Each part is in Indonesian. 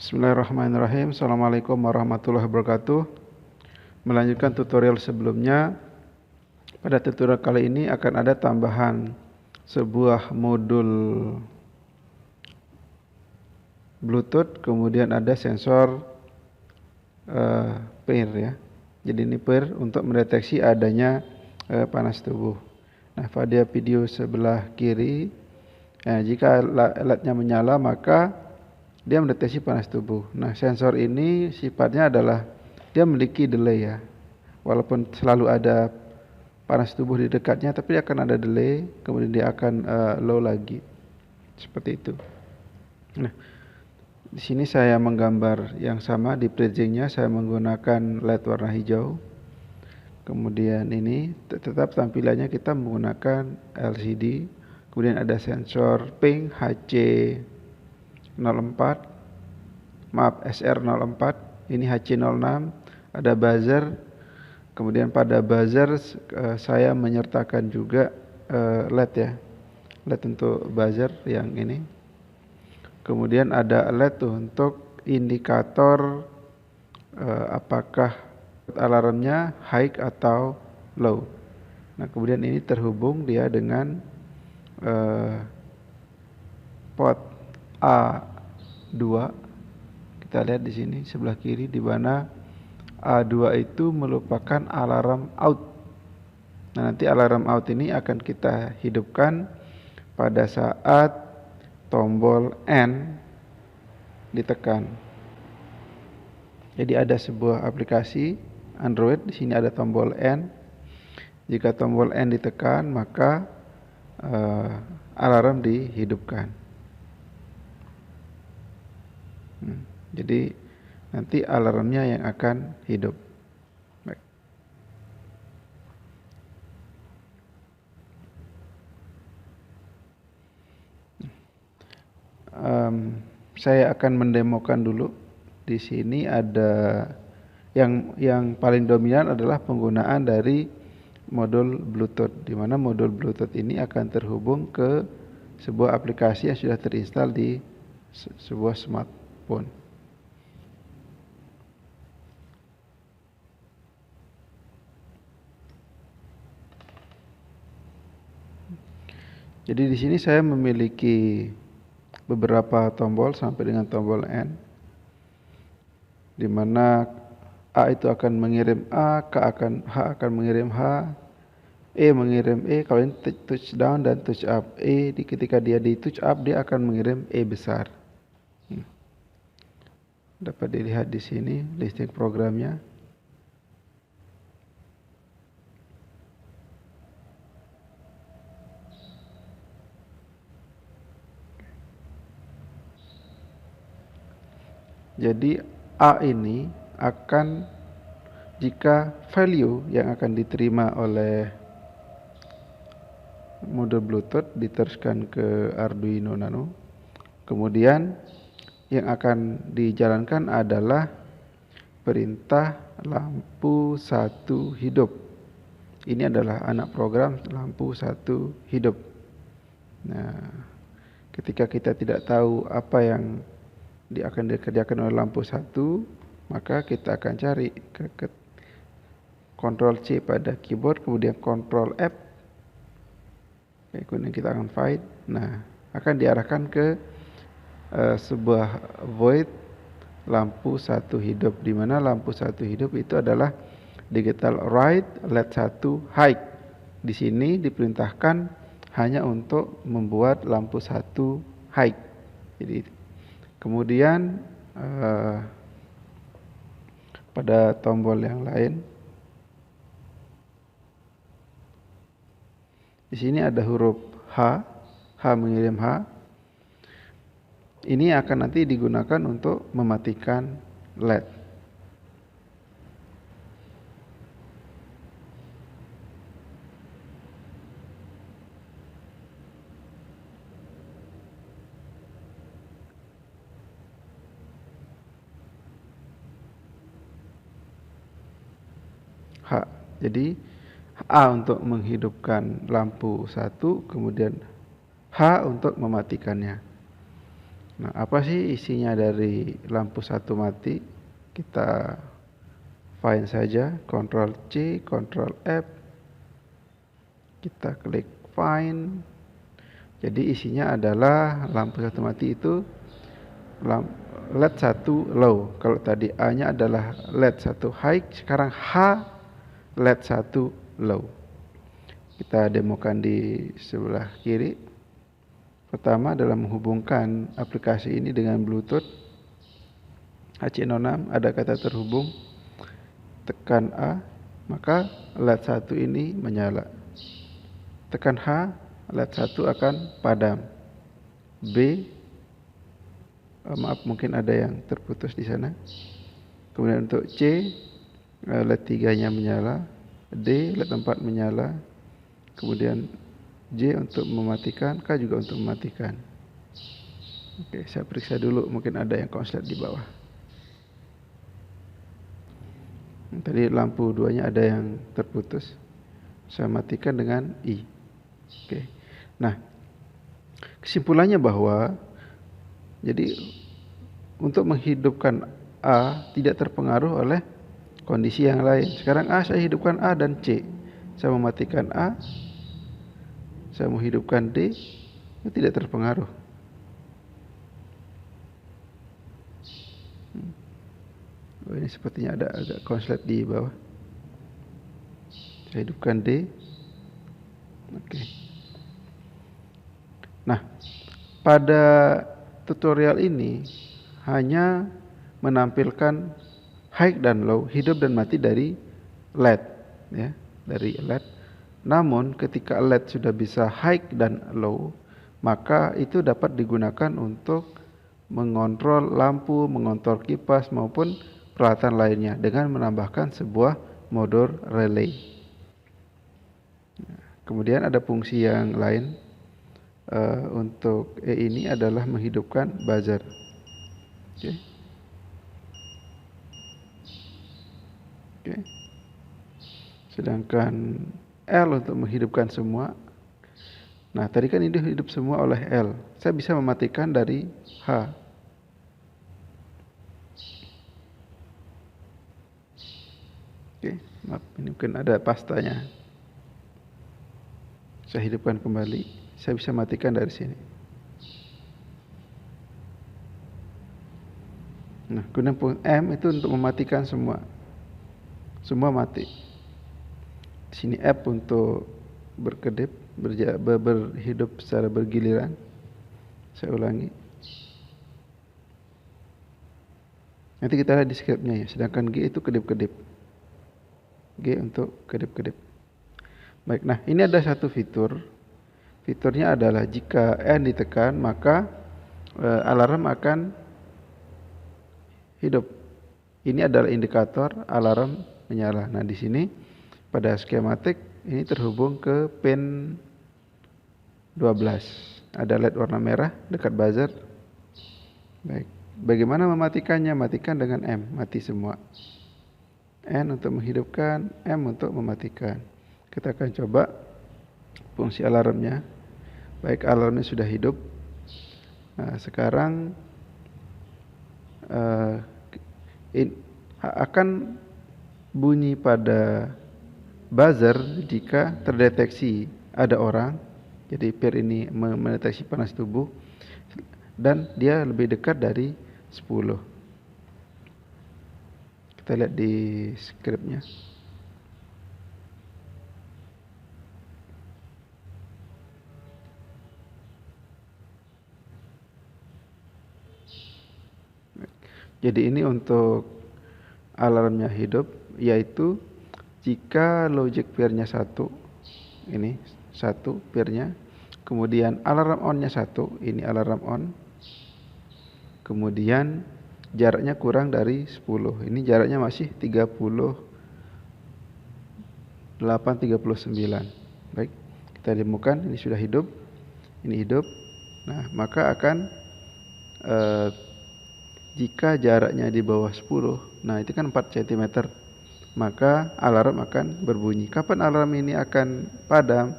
Bismillahirrahmanirrahim. Assalamualaikum warahmatullahi wabarakatuh. Melanjutkan tutorial sebelumnya, pada tutorial kali ini akan ada tambahan sebuah modul Bluetooth, kemudian ada sensor PIR ya. Jadi ini PIR untuk mendeteksi adanya panas tubuh. Nah, pada video sebelah kiri, jika LED-nya menyala maka dia mendeteksi panas tubuh. Nah, sensor ini sifatnya adalah dia memiliki delay ya. Walaupun selalu ada panas tubuh di dekatnya, tapi dia akan ada delay, kemudian dia akan low lagi. Seperti itu. Nah, di sini saya menggambar yang sama di bridging-nya saya menggunakan LED warna hijau. Kemudian ini tetap tampilannya kita menggunakan LCD. Kemudian ada sensor ping SR04, ini HC06, ada buzzer. Kemudian pada buzzer saya menyertakan juga LED ya, LED untuk buzzer yang ini. Kemudian ada LED untuk indikator apakah alarmnya high atau low. Nah, kemudian ini terhubung dia dengan port A2. Kita lihat di sini sebelah kiri, di mana A2 itu merupakan alarm out. Nah, nanti alarm out ini akan kita hidupkan pada saat tombol N ditekan. Jadi ada sebuah aplikasi Android, di sini ada tombol N. Jika tombol N ditekan, maka alarm dihidupkan. Jadi nanti alarmnya yang akan hidup. Baik. Saya akan mendemokan dulu. Di sini ada yang paling dominan adalah penggunaan dari modul Bluetooth, di mana modul Bluetooth ini akan terhubung ke sebuah aplikasi yang sudah terinstall di sebuah smartphone. Jadi di sini saya memiliki beberapa tombol sampai dengan tombol N, di mana A itu akan mengirim A, H akan mengirim H, E mengirim E. Kalau ini touch down dan touch up, ketika dia di touch up dia akan mengirim E besar. Dapat dilihat di sini listing programnya. Jadi A ini akan, jika value yang akan diterima oleh modul Bluetooth diteruskan ke Arduino Nano, kemudian yang akan dijalankan adalah perintah lampu 1 hidup. Ini adalah anak program lampu 1 hidup. Nah, ketika kita tidak tahu apa yang akan dikerjakan oleh lampu 1, maka kita akan cari ke Ctrl C pada keyboard, kemudian Ctrl F, kemudian kita akan find. Nah, akan diarahkan ke sebuah void lampu 1 hidup, di mana lampu 1 hidup itu adalah digital write LED 1 high. Di sini diperintahkan hanya untuk membuat lampu 1 high. Jadi kemudian pada tombol yang lain, di sini ada huruf H mengirim H. Ini akan nanti digunakan untuk mematikan LED. H. Jadi A untuk menghidupkan lampu 1, kemudian H untuk mematikannya. Nah, apa sih isinya dari lampu satu mati? Kita find saja, Ctrl C, Ctrl F. Kita klik find. Jadi isinya adalah lampu satu mati itu LED 1 low. Kalau tadi A-nya adalah LED 1 high, sekarang H LED 1 low. Kita demokan di sebelah kiri. Pertama adalah menghubungkan aplikasi ini dengan Bluetooth. HC06 ada kata terhubung. Tekan A, maka LED 1 ini menyala. Tekan H, LED 1 akan padam. B, maaf mungkin ada yang terputus di sana. Kemudian untuk C, LED 3-nya menyala. D, LED 4 menyala. Kemudian J untuk mematikan, K juga untuk mematikan. Oke, saya periksa dulu, mungkin ada yang konslet di bawah. Tadi lampu 2-nya ada yang terputus. Saya matikan dengan I. Oke. Nah, kesimpulannya bahwa jadi untuk menghidupkan A tidak terpengaruh oleh kondisi yang lain. Sekarang A saya hidupkan A dan C. Saya mematikan A, saya menghidupkan D, itu tidak terpengaruh. Oh, ini sepertinya ada agak konslet di bawah. Saya hidupkan D. Oke. Nah, pada tutorial ini hanya menampilkan high dan low, hidup dan mati dari LED, ya, dari LED. Namun ketika LED sudah bisa high dan low, maka itu dapat digunakan untuk mengontrol lampu, mengontrol kipas maupun peralatan lainnya dengan menambahkan sebuah motor relay. Kemudian ada fungsi yang lain untuk ini adalah menghidupkan buzzer. Oke. Oke. Sedangkan L untuk menghidupkan semua. Nah, tadi kan ini hidup semua oleh L. Saya bisa mematikan dari H. Oke, maaf, ini mungkin ada pastanya. Saya hidupkan kembali. Saya bisa matikan dari sini. Nah, kemudian M itu untuk mematikan semua. Semua mati. Di sini F untuk berkedip, berhidup secara bergiliran. Saya ulangi. Nanti kita lihat di scriptnya ya. Sedangkan G itu kedip-kedip. G untuk kedip-kedip. Baik, nah ini ada satu fitur. Fiturnya adalah jika N ditekan maka alarm akan hidup. Ini adalah indikator alarm menyala. Nah di sini pada skematik ini terhubung ke pin 12. Ada LED warna merah dekat buzzer. Baik, bagaimana mematikannya? Matikan dengan M, mati semua. N untuk menghidupkan, M untuk mematikan. Kita akan coba fungsi alarmnya. Baik, alarmnya sudah hidup. Nah, sekarang akan bunyi pada buzzer jika terdeteksi ada orang. Jadi pair ini mendeteksi panas tubuh dan dia lebih dekat dari 10. Kita lihat di scriptnya. Jadi ini untuk alarmnya hidup, yaitu jika logic pairnya 1, ini 1 pairnya, kemudian alarm onnya 1, ini alarm on, kemudian jaraknya kurang dari 10, ini jaraknya masih 38-39. Baik, kita demokan, ini sudah hidup, ini hidup. Nah, maka akan jika jaraknya di bawah 10, nah itu kan 4 cm, maka alarm akan berbunyi. Kapan alarm ini akan padam?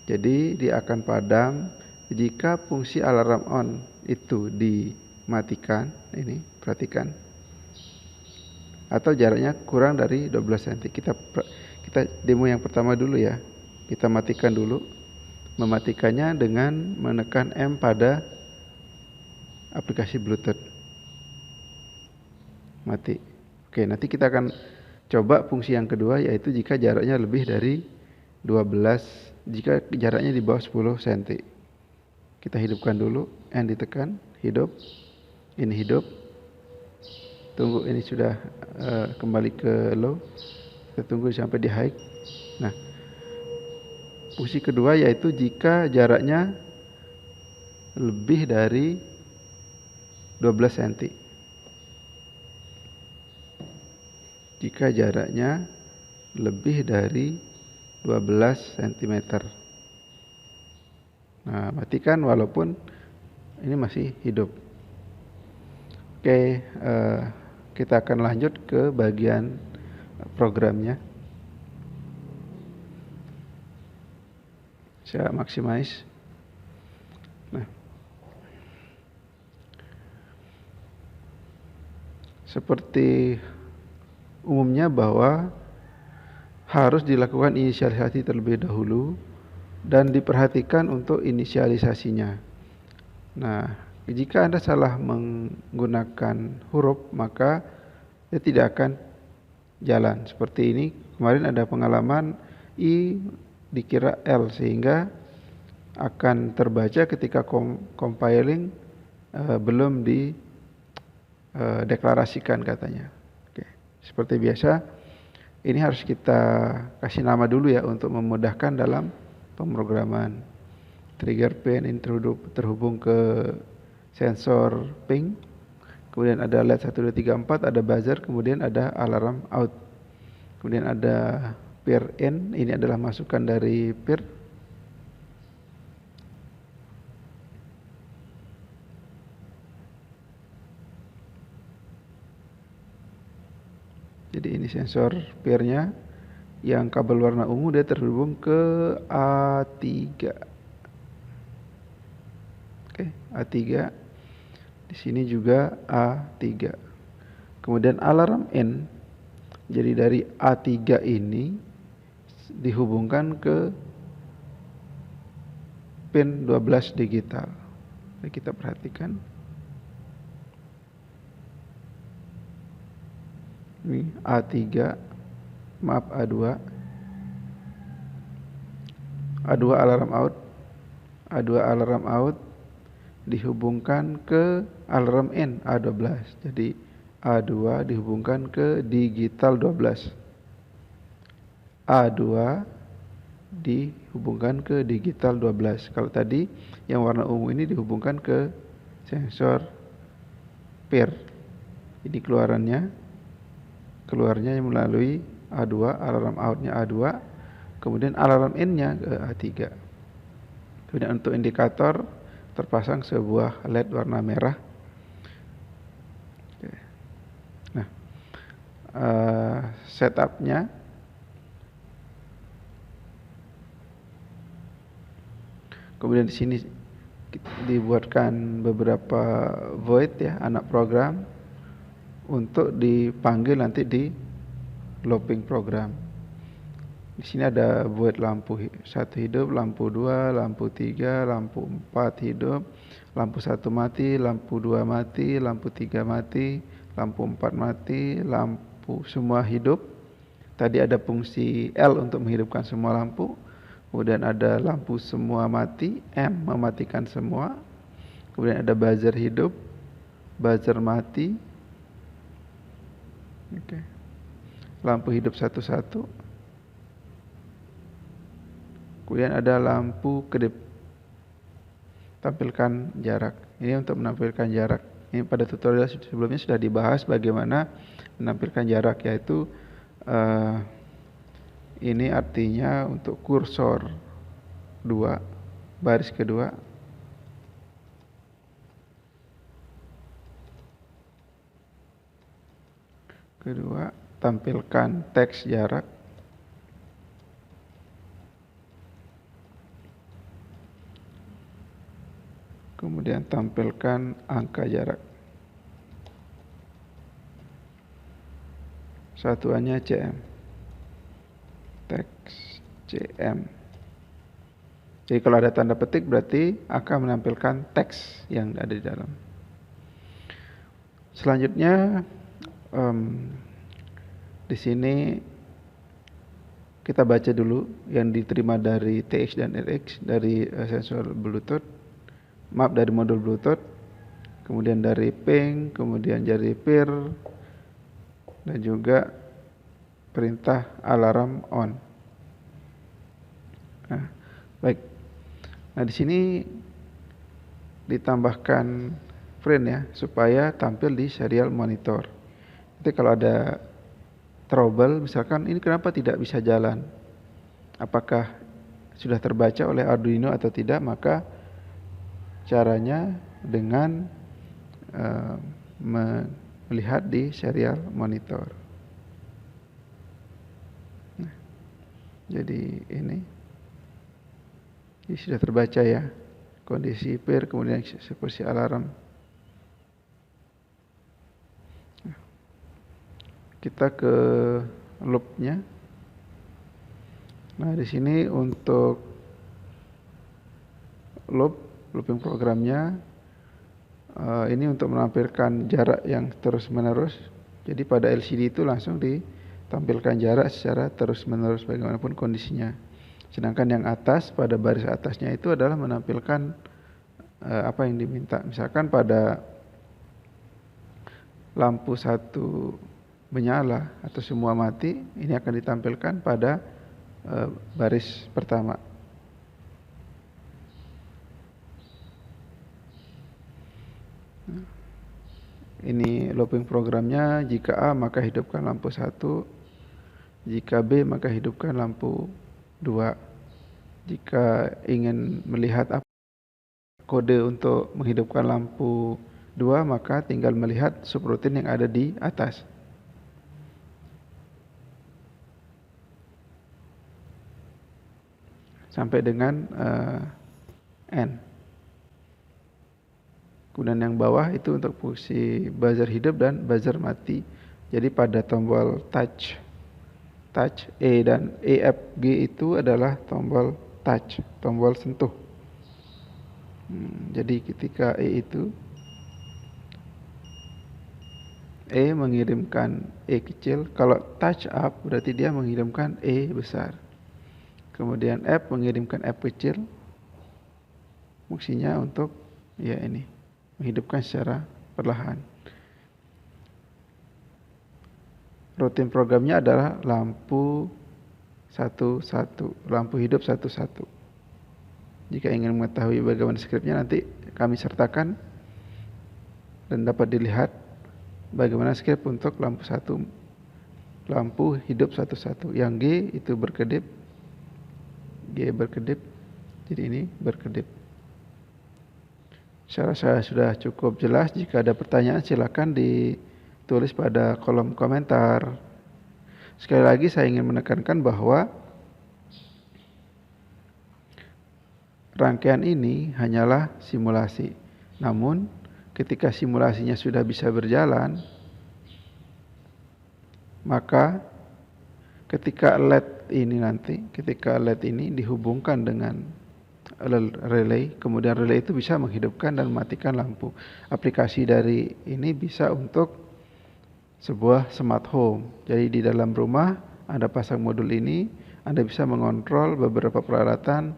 Jadi dia akan padam jika fungsi alarm on itu dimatikan, ini perhatikan, atau jaraknya kurang dari 12 cm. Kita demo yang pertama dulu ya. Kita matikan dulu. Mematikannya dengan menekan M pada aplikasi Bluetooth. Mati. Oke, nanti kita akan coba fungsi yang kedua, yaitu jika jaraknya lebih dari 12, jika jaraknya di bawah 10 cm. Kita hidupkan dulu, N ditekan, hidup. Ini hidup. Tunggu, ini sudah kembali ke low. Kita tunggu sampai di high. Nah, fungsi kedua yaitu jika jaraknya lebih dari 12 cm. Jika jaraknya lebih dari 12 cm. Nah, matikan walaupun ini masih hidup. Oke, kita akan lanjut ke bagian programnya. Saya maximize. Nah, seperti umumnya bahwa harus dilakukan inisialisasi terlebih dahulu dan diperhatikan untuk inisialisasinya. Nah, jika Anda salah menggunakan huruf, maka dia tidak akan jalan. Seperti ini, kemarin ada pengalaman I dikira L, sehingga akan terbaca ketika compiling belum dideklarasikan katanya. Oke. Seperti biasa, ini harus kita kasih nama dulu ya untuk memudahkan dalam pemrograman. Trigger pin ini terhubung ke sensor ping, kemudian ada LED 1, 2, 3, 4, ada buzzer, kemudian ada alarm out, kemudian ada peer in, ini adalah masukan dari peer. Jadi ini sensor peernya yang kabel warna ungu, dia terhubung ke A3. Oke, A3. Di sini juga A3. Kemudian alarm in. Jadi dari A3 ini dihubungkan ke pin 12 digital. Jadi kita perhatikan. Ini A3, maaf A2. A2 alarm out. A2 alarm out dihubungkan ke alarm in A12. Jadi A2 dihubungkan ke digital 12. A2 dihubungkan ke digital 12. Kalau tadi yang warna ungu ini dihubungkan ke sensor peer. Ini keluarnya melalui A2, alarm outnya A2, kemudian alarm in-nya ke A3. Kemudian untuk indikator terpasang sebuah LED warna merah. Nah, setupnya kemudian di sini dibuatkan beberapa void ya, anak program untuk dipanggil nanti di looping program. Di sini ada void lampu 1 hidup, lampu 2, lampu 3, lampu 4 hidup, lampu 1 mati, lampu 2 mati, lampu 3 mati, lampu 4 mati, lampu semua hidup. Tadi ada fungsi L untuk menghidupkan semua lampu. Kemudian ada lampu semua mati, M mematikan semua. Kemudian ada buzzer hidup, buzzer mati. Oke. Lampu hidup satu-satu. Kemudian ada lampu kedip. Tampilkan jarak. Ini untuk menampilkan jarak. Ini pada tutorial sebelumnya sudah dibahas bagaimana menampilkan jarak, yaitu ini artinya untuk kursor 2, baris kedua. Kedua, tampilkan teks jarak. Kemudian tampilkan angka jarak. Satuannya cm. Teks cm. Jadi kalau ada tanda petik berarti akan menampilkan teks yang ada di dalam. Selanjutnya di sini kita baca dulu yang diterima dari TX dan RX dari sensor Bluetooth, dari modul Bluetooth, kemudian dari ping, kemudian dari peer, dan juga perintah alarm on. Nah, baik. Nah, di sini ditambahkan frame ya supaya tampil di serial monitor. Jadi kalau ada trouble, misalkan ini kenapa tidak bisa jalan, apakah sudah terbaca oleh Arduino atau tidak, maka caranya dengan melihat di serial monitor. Nah, jadi ini sudah terbaca ya kondisi peer, kemudian eksekusi alarm. Kita ke loopnya. Nah, di sini untuk looping programnya ini untuk menampilkan jarak yang terus-menerus. Jadi pada LCD itu langsung ditampilkan jarak secara terus-menerus bagaimanapun kondisinya. Sedangkan yang atas, pada baris atasnya itu adalah menampilkan apa yang diminta. Misalkan pada lampu satu menyala atau semua mati, ini akan ditampilkan pada baris pertama. Ini looping programnya. Jika A maka hidupkan lampu 1, jika B maka hidupkan lampu 2. Jika ingin melihat kode untuk menghidupkan lampu 2, maka tinggal melihat subroutine yang ada di atas. Sampai dengan N. Kemudian yang bawah itu untuk fungsi buzzer hidup dan buzzer mati. Jadi pada tombol touch E dan E, F, G itu adalah tombol touch, tombol sentuh. Jadi ketika E itu E mengirimkan E kecil, kalau touch up berarti dia mengirimkan E besar. Kemudian F mengirimkan F kecil, fungsinya untuk ya ini menghidupkan secara perlahan. Rutin programnya adalah lampu 11, lampu hidup 11. Jika ingin mengetahui bagaimana skripnya, nanti kami sertakan dan dapat dilihat bagaimana skrip untuk lampu 1, lampu hidup 11. Yang G itu berkedip, G berkedip, jadi ini berkedip. Saya rasa sudah cukup jelas. Jika ada pertanyaan silakan ditulis pada kolom komentar. Sekali lagi saya ingin menekankan bahwa rangkaian ini hanyalah simulasi. Namun ketika simulasinya sudah bisa berjalan, maka ketika LED ini dihubungkan dengan relay, kemudian relay itu bisa menghidupkan dan mematikan lampu. Aplikasi dari ini bisa untuk sebuah smart home. Jadi di dalam rumah Anda pasang modul ini, Anda bisa mengontrol beberapa peralatan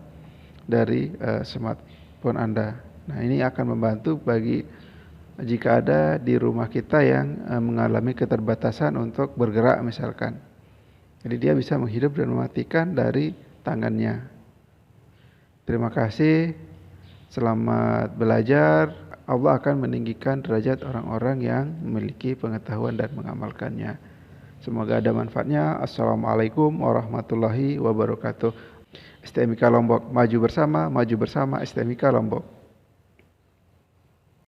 dari smartphone Anda. Nah, ini akan membantu bagi jika ada di rumah kita yang mengalami keterbatasan untuk bergerak misalkan. Jadi dia bisa menghidup dan mematikan dari tangannya. Terima kasih. Selamat belajar. Allah akan meninggikan derajat orang-orang yang memiliki pengetahuan dan mengamalkannya. Semoga ada manfaatnya. Assalamualaikum warahmatullahi wabarakatuh. STMIK Lombok, maju bersama, STMIK Lombok.